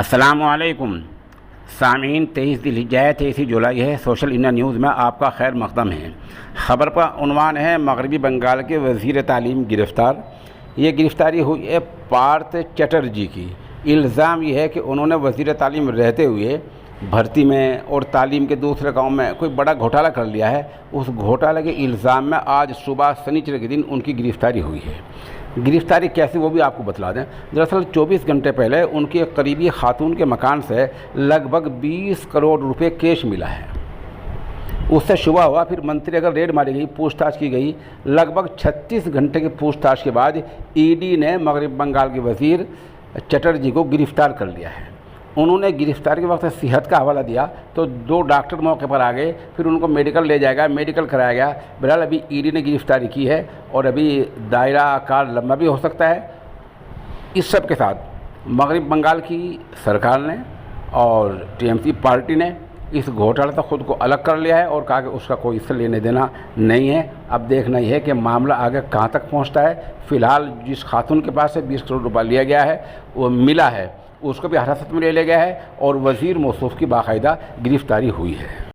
अस्सलामुअलैकुम सामीन। 23 जुलाई है। सोशल इंडिया न्यूज़ में आपका खैर मकदम है। ख़बर का उन्वान है मगरबी बंगाल के वज़ीर तालीम गिरफ़्तार। ये गिरफ़्तारी हुई है पार्थ चटर्जी की। इल्ज़ाम ये है कि उन्होंने वज़ीर तालीम रहते हुए भर्ती में और तालीम के दूसरे काम में कोई बड़ा घोटाला कर लिया है। उस घोटाले के इल्ज़ाम में आज सुबह शनिचर के दिन उनकी गिरफ़्तारी हुई है। गिरफ़्तारी कैसी वो भी आपको बतला दें। दरअसल 24 घंटे पहले उनकी एक करीबी खातून के मकान से लगभग 20 करोड़ रुपए कैश मिला है। उससे शुबा हुआ, फिर मंत्री अगर रेड मारी गई, पूछताछ की गई। लगभग 36 घंटे की पूछताछ के बाद ईडी ने मगरबी बंगाल के वज़ीर चटर्जी को गिरफ़्तार कर लिया है। उन्होंने गिरफ़्तार के वक्त सेहत का हवाला दिया तो 2 डॉक्टर मौके पर आ गए, फिर उनको मेडिकल ले जाएगा, मेडिकल कराया गया। बहरहाल अभी ईडी ने गिरफ़्तारी की है और अभी दायरा आकार लंबा भी हो सकता है। इस सब के साथ मगरबी बंगाल की सरकार ने और टीएमसी पार्टी ने इस घोटाले से ख़ुद को अलग कर लिया है और कहा कि उसका कोई इससे लेने देना नहीं है। अब देखना ही है कि मामला आगे कहाँ तक पहुँचता है। फ़िलहाल जिस खातून के पास से 20 करोड़ रुपया लिया गया है, वो मिला है, उसको भी हिरासत में ले लिया गया है और वज़ीर मौसूफ़ की बाकायदा गिरफ़्तारी हुई है।